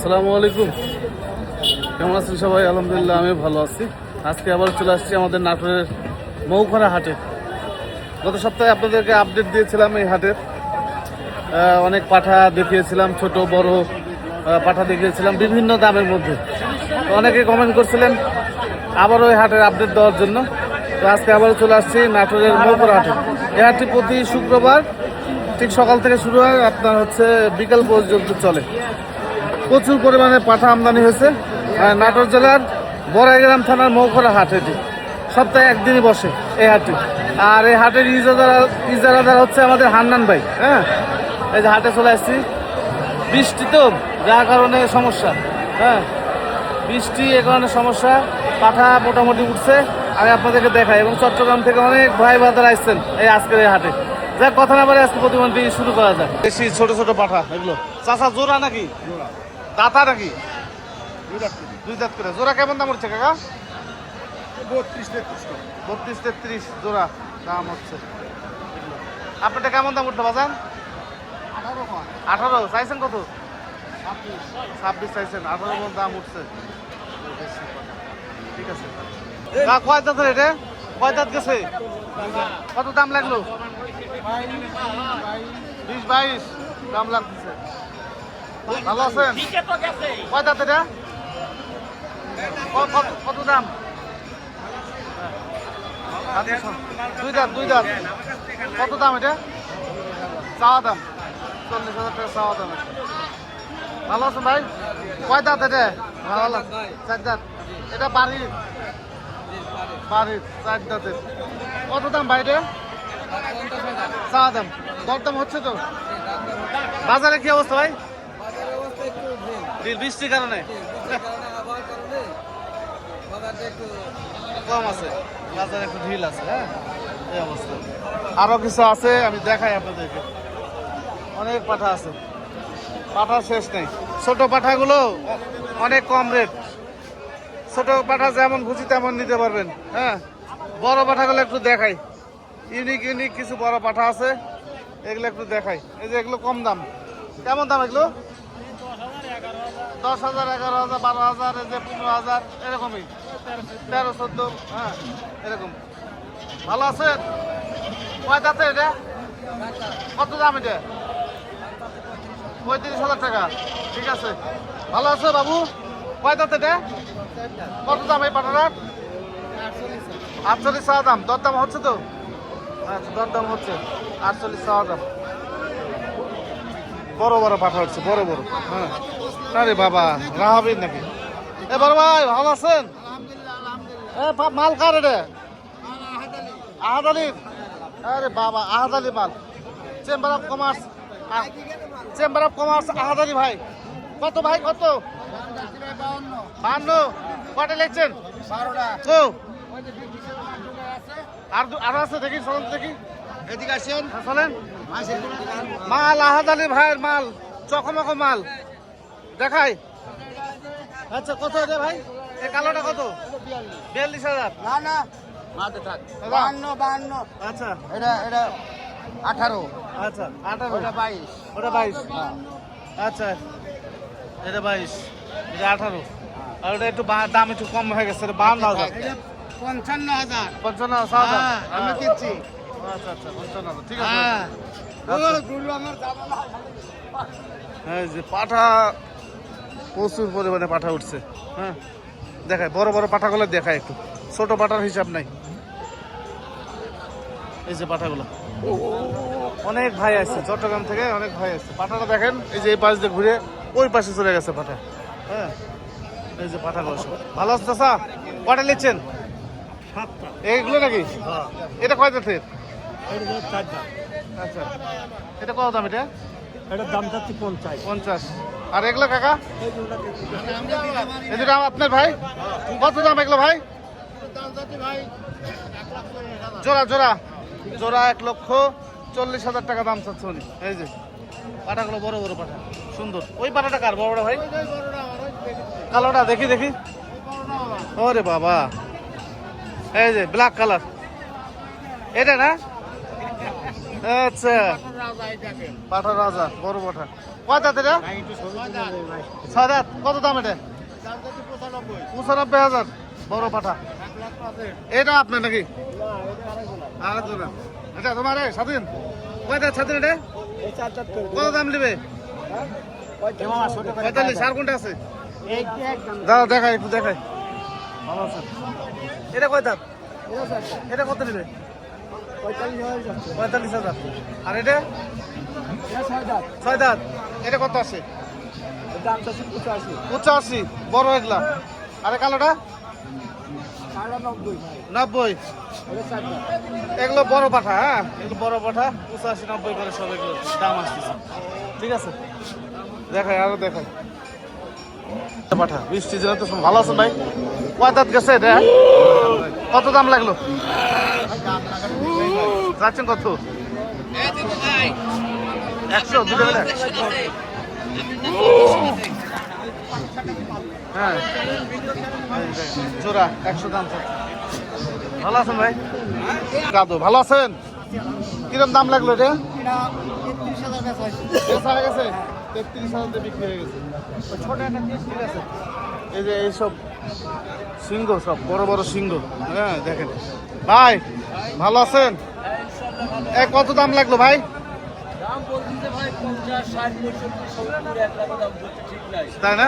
আসসালামু আলাইকুম। কেমন আছেন সবাই? আলহামদুলিল্লাহ আমি ভালো আছি। আজকে আবার চলে আসছি আমাদের নাটোরের মৌখারা হাটে। গত সপ্তাহে আপনাদেরকে আপডেট দিয়েছিলাম এই হাটের। অনেক পাঠা দেখিয়েছিলাম, ছোট বড় পাঠা দেখিয়েছিলাম বিভিন্ন দামের মধ্যে। তো অনেকে কমেন্ট করছিলেন আবার ওই হাটের আপডেট দেওয়ার জন্য। তো আজকে আবারও চলে আসছি নাটোরের মৌখারা হাটে। এই হাটটি প্রতি শুক্রবার ঠিক সকাল থেকে শুরু হয়, আপনার হচ্ছে বিকাল পর্যন্ত চলে। প্রচুর পরিমাণে পাঠা আমদানি হয়েছে। নাটোর জেলার বড়াইগ্রাম থানার মৌখারা হাট, এটি সপ্তাহে একদিনই বসে এই হাটটি। আর এই হাটের ইজারাদার হচ্ছে আমাদের হান্নান ভাই। হ্যাঁ, এই যে হাটে চলে আসছি। বৃষ্টি তো, যার কারণে সমস্যা। হ্যাঁ, বৃষ্টি এ কারণে সমস্যা। পাঠা মোটামুটি উঠছে, আমি আপনাদেরকে দেখাই। এবং চট্টগ্রাম থেকে অনেক ভাই বাজার আসছেন এই আজকের এই হাটে। যাক, কথা না বলে আজকে প্রতিমন্ত্রী শুরু করা যায়। বেশি ছোট ছোট পাঠা এগুলো। চাচা জোড়া নাকি দাতা নাকি? দুই দাঁত করে। জোড়া কেমন দাম উঠছে কাকা? 32-33 জোড়া দাম হচ্ছে। আপনারটা কেমন দাম উঠলো বাজান? 18 চাইছেন কত? 26 চাইছেন, 18 দাম উঠছে। ঠিক আছে। কয় দাঁত এটা? কয় দাঁত গেছে? কত দাম লাগলো? 20-22 দাম লাগতেছে। ভালো আছেন? কয় দাঁত এটা? কত দাম? দুই দাঁত। কত দাম এটা? চাওয়া দাম 40,000 টাকা চাওয়া দাম। ভালো আছেন ভাই? কয় দাঁত এটা? ভালো, 4 দাঁত। এটা বাড়ির 4 দাঁতের। কত দাম ভাই এটা? চাওয়া দাম। দরদাম হচ্ছে তো? বাজারে কি অবস্থা ভাই? বৃষ্টির কারণে কম আছে, বাজারে একটু ঢিল আছে। হ্যাঁ, এই অবস্থা। আরো কিছু আছে, আমি দেখাই আপনাদেরকে। অনেক পাঠা আছে, পাঠা শেষ নেই। ছোট পাঠাগুলো অনেক কম রেট। ছোট পাঠা যেমন খুশি তেমন নিতে পারবেন। হ্যাঁ, বড় পাঠাগুলো একটু দেখাই। ইউনিক কিছু বড় পাঠা আছে, এগুলো একটু দেখাই। এই যে এগুলো কম দাম। কেমন দাম এগুলো? 10,000, 11,000, 12,000, এই যে 15,000, এরকমই 13-14। হ্যাঁ, এরকম। ভালো আছেন? কয় দাঁতে এটা? কত দাম এটা? 35,000 টাকা। ঠিক আছে। ভালো আছে বাবু? কয় দাঁত এটা? কত দাম এই পাঠাটার? 48 চাওয়া দাম। দরদাম হচ্ছে তো? আচ্ছা, দরদাম হচ্ছে। 48 চাওয়া দাম। বড় বড় পাঠা হচ্ছে, বড় বড়। হ্যাঁ, আরে বাবা, রাহাবিন নাকি? এ বড় ভাই, ভালো আছেন? মাল কার এটা? আহাদ আলীর। আরে বাবা, আহাদ আলী মাল। চেম্বার অফ কমার্স আহাদ আলী ভাই। কত ভাই, কত? 52। কয়টা লিখছেন? 12টা। আরো আছে, দেখি চলেন, দেখি। এদিকে আসেন, চলেন। মাল আহাদ আলী ভাইয়ের মাল, চকমক মাল দেখাই। আচ্ছা, কত এটা ভাই? এই কালোটা কত? 42,000। না, 52। আচ্ছা, এটা 18। আচ্ছা, 18। ওটা 22। ওটা 22। আচ্ছা, এটা 22, এটা 18। আর ওটা একটু দাম একটু কম হয়ে গেছে, 52,000। 55,000 আমি কিনছি। আচ্ছা, 55,000। ঠিক আছে। হ্যাঁ, যে পাঠা প্রচুর পরিমাণে পাঠা উঠছে। হ্যাঁ, দেখায় বড় বড় পাঠাগুলো, দেখায় একটু। ছোট পাঠার হিসাব নাই। এই যে পাঠাগুলো, অনেক ভাই আসছে চট্টগ্রাম থেকে, অনেক ভাই আসছে। পাঠাটা দেখেন, এই যে এই পাশ দিয়ে ঘুরে ওই পাশে চলে গেছে পাঠা। হ্যাঁ, এই যে পাঠাগুলো সব ভালো আছে। চাচা, কটা নিচ্ছেন? এইগুলো নাকি? এটা কয় দাঁতের? আচ্ছা, এটা কত দাম? এটার দাম যাচ্ছে 50। আর এগুলো কাকা? এই দুটো আপনার ভাই? কত দাম এগুলো ভাই? জোড়া 1,40,000 টাকা দাম চাচ্ছে উনি। এই যে পাঠাগুলো বড় বড় পাঠা, সুন্দর। ওই পাঠাটা কার? বড় ভাই কালোটা, দেখি। ওরে বাবা, এই যে ব্ল্যাক কালার, এটা না? আচ্ছা, পাঠা রাজা, বড় পাঠা। কয় দাঁত এটা? 6 দাঁত। কত দাম এটা? 95,000। বড় পাঠা। এটা আপনার নাকি? আরেকজনের। এটা তোমার স্বাধীন? কয় দাঁত স্বাধীন এটা? কত দাম নেবে? 45। আর কোনটা আছে? দাদা দেখাই, একটু দেখাই। ভালো আছে। এটা কয় দাঁত? এটা কত নেবে? 45,000। আর এটা? 6 দাঁত। এটা কত আছে? 85। বড় এগুলা। আরে কালোটা? 90। এগুলো বড় পাঠা। হ্যাঁ, এগুলো বড় পাঠা। 85-90 করে সব এগুলো দাম আসতেছে। ঠিক আছে, দেখাই, আরো দেখাই। পাঠা বৃষ্টি জেলা তো ভালো আছেন ভাই? কয় দাঁত গেছে এটা? কত দাম লাগলো? যাচ্ছেন কত? 100। দুটো মিলে? হ্যাঁ, জোড়া 100 দাম। ভালো আছেন ভাই? দাদু ভালো আছেন? কিরম দাম লাগলো এটা? 33,000 বিক্রি হয়ে গেছে। ঠিক আছে, এই যে এইসব সিংহ, সব বড় বড় সিংহ। হ্যাঁ দেখেন ভাই, ভালো আছেন? কত দাম লাগলো ভাই? তাই না?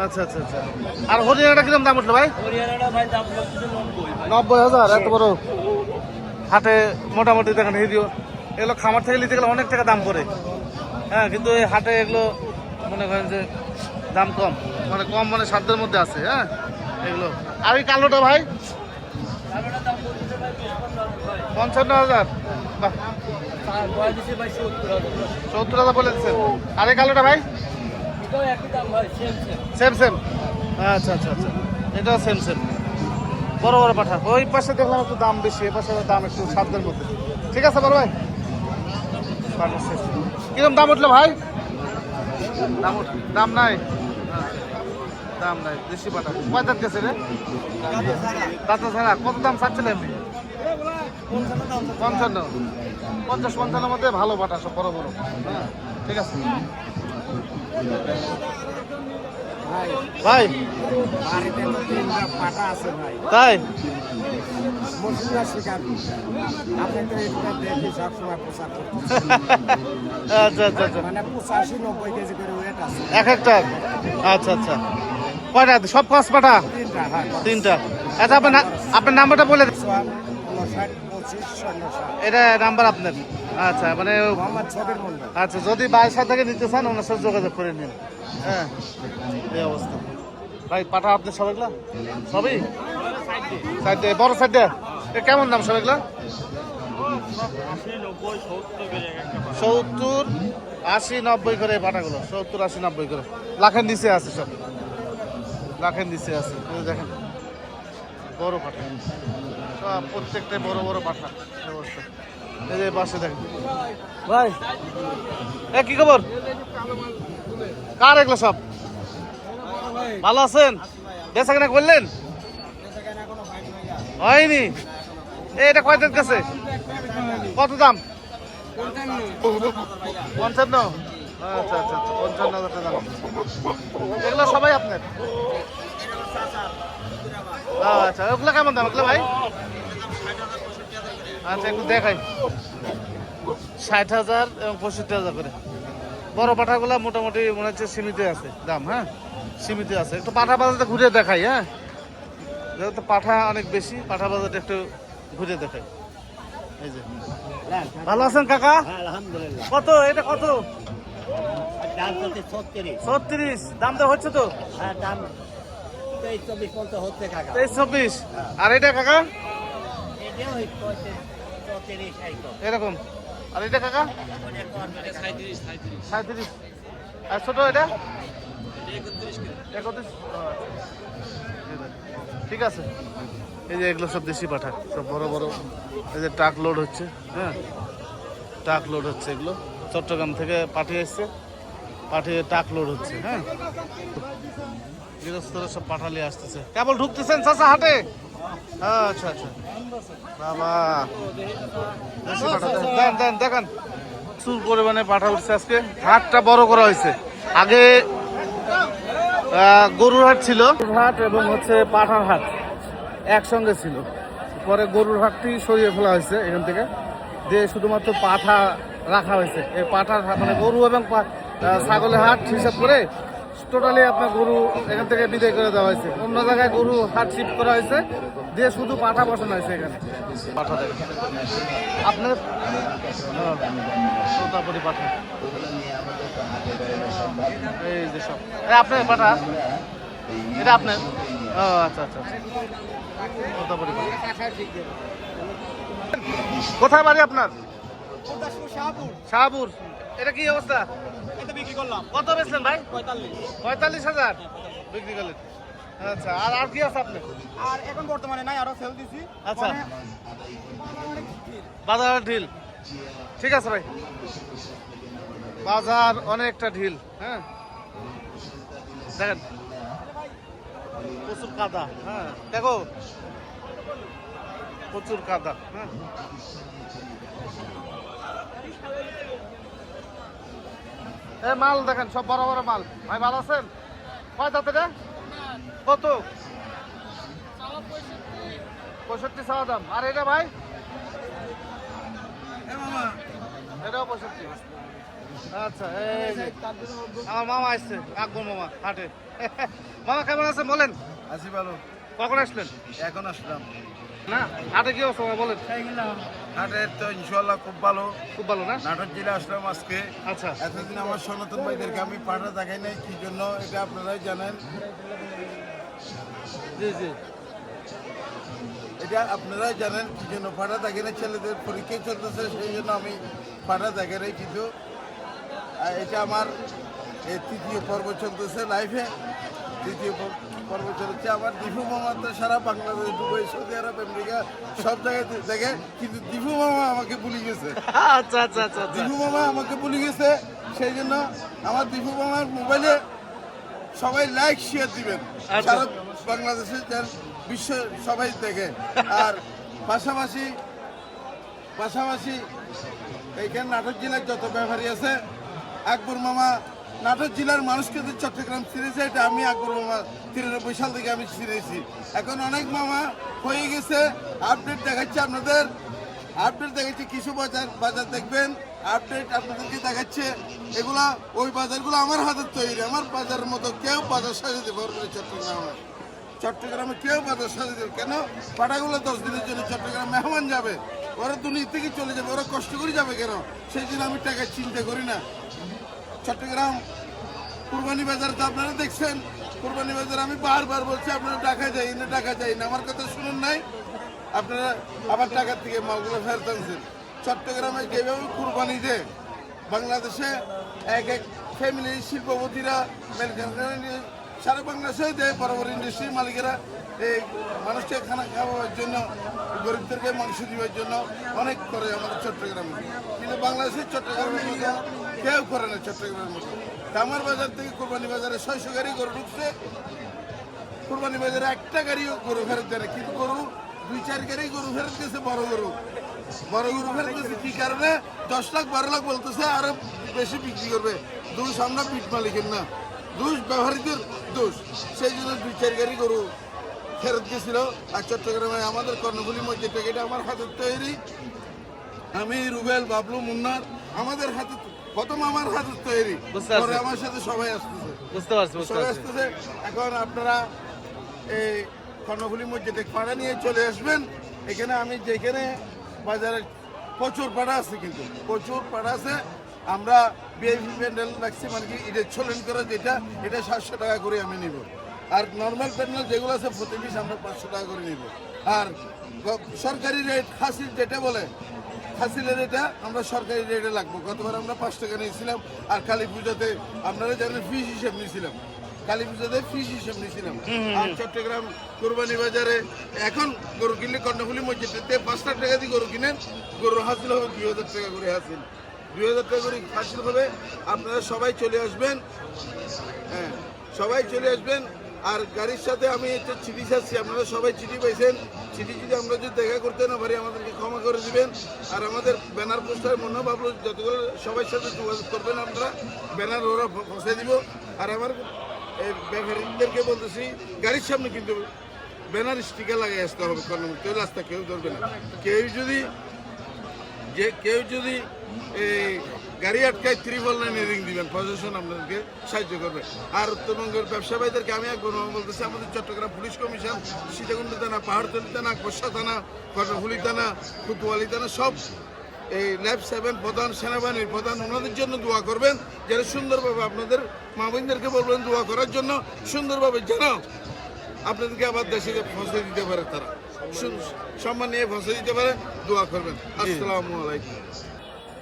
আচ্ছা আচ্ছা আচ্ছা। আর হরিয়ানাটা কিরম দাম উঠলো ভাই? 90,000। এত বড় হাটে মোটামুটি দেখেন এগুলো খামার থেকে নিতে গেলে অনেক টাকা দাম পড়ে। হ্যাঁ, কিন্তু এই হাটে এগুলো মনে করেন যে দাম কম, মানে সাধ্যের মধ্যে আছে। হ্যাঁ এগুলো। আর ওই কালোটা ভাই? 55,000। বাহ, 70,000 বলে দিচ্ছেন। আর এই কালোটা ভাই? Same same. আচ্ছা আচ্ছা আচ্ছা, এটাও সেম সেম। বড় বড় পাঠা। ওই পাশে দেখলাম একটু দাম বেশি, এ পাশে দাম একটু সাধ্যের মধ্যে। ঠিক আছে বড় ভাই, কিরকম দাম উঠলো ভাই? দাম নাই। দাম নাই, দেশি পাঠা। কয় দাঁত গেছে রে? দাঁত ছাড়া। কত দাম চাচ্ছিলেন? 55। 50-55 মধ্যে ভালো পাঠা, সব বড় বড়। হ্যাঁ ঠিক আছে ভাই। তাই? আচ্ছা আচ্ছা আচ্ছা, 85-90 কেজি করে ওয়েট আছে এক একটা। আচ্ছা আচ্ছা, কয়টা? সব পাঁচ পাঠা? 3টা। আচ্ছা, আপনার নাম্বারটা বলে দেন। এটা নাম্বার আপনার? আচ্ছা, মানে আচ্ছা, যদি ভাইয়ের সাথে থেকে নিতে চান ওনার সাথে যোগাযোগ করে নিন। হ্যাঁ, এই অবস্থা ভাই। পাঠা আপনার সবাইগুলা? সবই সাইডে, বড় সাইডে। কেমন দাম সবাইগুলা? 70, 80, 90 করে পাঠাগুলো। 70, 80, 90 করে। লাখের নিচে আছে সব, লাখের নিচে আছে। দেখেন বড় পাঠা সব, প্রত্যেকটাই বড় বড় পাঠা অবস্থা। এই যে পাশে দেখেন ভাই। কি খবর? কার এগুলো সব? ভালো আছেন? বেচা কেনা করলেন? হয়নি। এটা কয় দাঁত গেছে? কত দাম? 55। আচ্ছা আচ্ছা আচ্ছা, 55,000 টাকা দাম। এগুলো সবাই আপনার? আচ্ছা, ওগুলো কেমন দাম এগুলো ভাই? আচ্ছা, একটু দেখাই। 60,000 এবং 65,000 করে। বড় পাঠাগুলো মোটামুটি মনে হচ্ছে সীমিত আছে দাম। হ্যাঁ, সীমিত আছে। একটু পাঠা বাজারটা ঘুরে দেখাই। হ্যাঁ, যেহেতু পাঠা অনেক বেশি, পাঠা বাজারটা একটু ঘুরে দেখাই। এই যে, ভালো আছেন কাকা? আলহামদুলিল্লাহ। কত এটা? কত? 36। দাম তো হচ্ছে তো? হ্যাঁ, দাম 23-24 পর্যন্ত হচ্ছে কাকা। 23-24। আর এটা কাকা? এটাও 34 একদম। এরকম। আর এটা কাকা? 37। আর ছোট এটা? 31। ঠিক আছে। এই যে এগুলো সব দেশি পাঠা, সব বড় বড়। এই যে ট্রাক লোড হচ্ছে। হ্যাঁ, ট্রাক লোড হচ্ছে। এগুলো চট্টগ্রাম থেকে পাঠিয়ে এসছে, পাঠিয়ে ট্রাক লোড হচ্ছে। হ্যাঁ, গৃহস্থরা সব পাঠালি আসতেছে। কেবল ঢুকতেছেন চাচা হাটে? আচ্ছা আচ্ছা, বাবা দেশি পাঠা দেন দেন দেখান। প্রচুর পরিমাণে পাঠা উঠছে আজকে। হাটটা বড় করা হয়েছে। আগে গরুর হাট ছিল, গরুর হাট এবং হচ্ছে পাঠার হাট একসঙ্গে ছিল। পরে গরুর হাটটি সরিয়ে ফেলা হয়েছে এখান থেকে, দিয়ে শুধুমাত্র পাঠা রাখা হয়েছে। এই পাঠার মানে গরু এবং ছাগলের হাট হিসাব করে টোটালি আপনার গরু এখান থেকে বিদায় করে দেওয়া হয়েছে। অন্য জায়গায় গরু হাট শিফট করা হয়েছে, দিয়ে শুধু পাঠা বসানো হয়েছে এখানে। পাঠা দেখেন আপনার তোতাপুরি পাঠা, এই যে সব আপনার পাঠা, এটা আপনার? ও আচ্ছা আচ্ছা আচ্ছা, তোতাপুরি পাঠা। কোথায় বাড়ি আপনার? শাহপুর। এটা কি অবস্থা? কত বেচলেন ভাই? 45,000 বিক্রি করলেন। আচ্ছা, আর কি আছে আপনার? আর এখন বর্তমানে নাই, আরো সেল দিছি। আচ্ছা, বাজার ঢিল। ঠিক আছে ভাই, বাজার অনেকটা ঢিল। হ্যাঁ দেখেন প্রচুর কাদা। হ্যাঁ দেখো প্রচুর কাদা। হ্যাঁ এই মাল দেখেন সব বড় বড় মাল। ভাই ভালো আছেন? কয় দাঁতে রে? কত? 65 চাওয়া দাম। আর এটা ভাই? এটাও 65। আচ্ছা, এই যে আমার মামা আসছে, আকবর মামা হাটে। মামা কেমন আছেন বলেন? আছি ভালো। কখন আসলেন? এখন আসলাম। না হাটে কি অবস্থা বলেন? হাটের তো ইনশাল্লাহ খুব ভালো। খুব ভালো না? নাটোর জেলা আসলাম আজকে। আচ্ছা, এতদিন আমার সনাতন ভাইদেরকে আমি পাঠা দেখাই নাই, কি জন্য এটা আপনারাই জানেন। জি জি, এটা আপনারাই জানেন কি জন্য পাঠা দেখে নাই। ছেলেদের পরীক্ষা চলতেছে, সেই জন্য আমি পাঠা দেখে নাই। কিন্তু এটা আমার এই তৃতীয় পর্ব চলতেছে লাইফে। তৃতীয় পর্ব চলছে আমার। দীপু মামা তো সারা বাংলাদেশ, দুবাই, সৌদি আরব, আমেরিকা সব জায়গায় দেখে, কিন্তু দীপু মামা আমাকে ভুলে গেছে। আচ্ছা আচ্ছা আচ্ছা। দীপু মামা আমাকে ভুলে গেছে, সেই জন্য আমার দীপু মামার মোবাইলে সবাই লাইক শেয়ার দিবেন। আচ্ছা। সারা বাংলাদেশে যার বিশ্ব সবাই দেখে। আর পাশাপাশি এইখানে নাটোর জেলার যত ব্যাপারী আছে, আকবর মামা নাটোর জেলার মানুষকে যে চট্টগ্রাম চিনেছে, এটা আমি আকবর মামা 93 সাল থেকে আমি চিনেছি। এখন অনেক মামা হয়ে গেছে, আপডেট দেখাচ্ছে আপনাদের। আপডেট দেখাচ্ছে কিছু বাজার দেখবেন, আপডেট আপনাদেরকে দেখাচ্ছে। এগুলা ওই বাজারগুলো আমার হাতের তৈরি। আমার বাজারের মতো কেউ বাজার সাজাতে পারবে না চট্টগ্রামে কেউ বাজার সাজাতে। কেন? পাটাগুলো 10 দিনের জন্য চট্টগ্রাম মেহমান যাবে, ওরা দুনিয়া থেকে চলে যাবে, ওরা কষ্ট করে যাবে কেন? সেই জন্য আমি টাকা চিন্তা করি না। চট্টগ্রাম কুরবানি বাজার তো আপনারা দেখছেন। কুরবানি বাজার আমি বারবার বলছি আপনারা টাকা যাই না, আমার কথা শুনুন নাই। আপনারা আবার টাকার থেকে মালগুলো ফেরত আনছেন। চট্টগ্রামে যেভাবে কুরবানি দেয়, বাংলাদেশে এক ফ্যামিলি শিল্পপতিরা সারা বাংলাদেশে দেয়, বড় বড় ইন্ডাস্ট্রির মালিকেরা এই মানুষকে খানা খাওয়ার জন্য, গরিবদেরকে মাংস দেওয়ার জন্য অনেক করে আমাদের চট্টগ্রামে। কিন্তু বাংলাদেশের চট্টগ্রামের মতো কেউ করে না। চট্টগ্রামের মতো কামার বাজার থেকে কোরবানি বাজারে 600 গাড়ি গরু ঢুকছে। কোরবানি বাজারে একটা গাড়িও গরু ফেরত দেয় না, কিন্তু গরু 2-4 গাড়ি গরু ফেরত গেছে। বড় গরু ফেরত গেছে কি কারণে? 10 লাখ 12 লাখ বলতেছে, আরো বেশি বিক্রি করবে। দোষ আমরা পিঠ মালিকের না, দোষ ব্যবহারীদের দোষ। সেই জন্য 2-4 গাড়ি গরু ফেরত গেছিল। আর চট্টগ্রামে আমাদের কর্ণফুলী মসজিদ থেকে, এটা আমার হাতের তৈরি। আমি, রুবেল, বাবলু, মুন্নার, আমাদের হাতে প্রথম আমার হাতের তৈরি। পরে আমার সাথে সবাই আসতেছে, বুঝতে পারছি। সবাই আসতেছে। এখন আপনারা এই কর্ণফুলী মসজিদে পাড়া নিয়ে চলে আসবেন। এখানে আমি যেখানে বাজারে প্রচুর পাড়া আছে, কিন্তু প্রচুর পাড়া আছে। আমরা ভিআইপি প্যান্ডেল রাখছি, মানে কি ঈদের ছোলেন করে যেটা, এটা 700 টাকা করে আমি নিব। আর নর্মাল প্যান্ডেল যেগুলো আছে প্রতি পিস আমরা 500 টাকা করে নিব। আর সরকারি রেট খাসির যেটা বলে, খাসিলের এটা আমরা সরকারি রেটে লাগবো। গতবার আমরা 5 টাকা নিয়েছিলাম। আর কালী পুজোতে আপনারা জানেন ফিস হিসেব নিয়েছিলাম, কালী পুজোতে ফিস হিসেব নিয়েছিলাম। আর চট্টগ্রাম কোরবানি বাজারে এখন গরু কিনলে কর্ণফুলী মসজিদে 5 লাখ টাকা দিয়ে গরু কিনেন, গরু হাসিল হবে 2000 টাকা করে হাসিল। 2000 টাকা করে হাসিল হবে। আপনারা সবাই চলে আসবেন। হ্যাঁ, সবাই চলে আসবেন। আর গাড়ির সাথে আমি একটা চিঠি চাচ্ছি, আপনারা সবাই চিঠি পাইছেন। চিঠি যদি আমরা যদি দেখা করতে না পারি আমাদেরকে ক্ষমা করে দিবেন। আর আমাদের ব্যানার পোস্টার মনোভাব যতগুলো সবার সাথে যোগাযোগ করবেন আপনারা, ব্যানার ওরা পৌঁছে দিব। আর আমার এই ব্যাপারীদেরকে বলতেছি, গাড়ির সামনে কিন্তু ব্যানার স্টিকার লাগিয়ে আসতে হবে, কারণ কেউ রাস্তা কেউ ধরবে না। কেউ যদি এই গাড়ি আটকায় ত্রিপল লাইনে রিং দিবেন, প্রশাসন আপনাদেরকে সাহায্য করবে। আর উত্তরবঙ্গের ব্যবসায়ীদেরকে আমি একবার বলতেছি, আমাদের চট্টগ্রাম পুলিশ কমিশন, সীতাকুণ্ড থানা, পাহাড়তলী থানা, কোষা থানা, কর্ণফুলি থানা, কুতুয়ালি থানা, সব এই ল্যাব 7 প্রধান, সেনাবাহিনীর প্রধান, ওনাদের জন্য দোয়া করবেন যেন সুন্দরভাবে, আপনাদের মা বোনদেরকে বলবেন দোয়া করার জন্য, সুন্দরভাবে যেন আপনাদেরকে আবার দেশে পৌঁছে দিতে পারে, তারা সম্মান নিয়ে পৌঁছে দিতে পারে, দোয়া করবেন। আসসালামু আলাইকুম।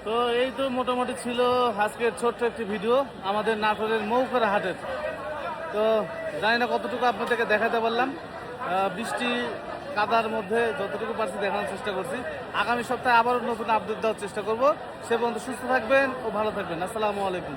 তো এই তো মোটামুটি ছিল আজকের ছোট্ট একটি ভিডিও আমাদের নাটোরের মৌখরা হাটের। তো জানি না কতটুকু আপনাদেরকে দেখাতে পারলাম, বৃষ্টি কাদার মধ্যে যতটুকু পারছি দেখানোর চেষ্টা করছি। আগামী সপ্তাহে আবারও নতুন আপডেট দেওয়ার চেষ্টা করব। সে পর্যন্ত সুস্থ থাকবেন ও ভালো থাকবেন। আসসালামু আলাইকুম।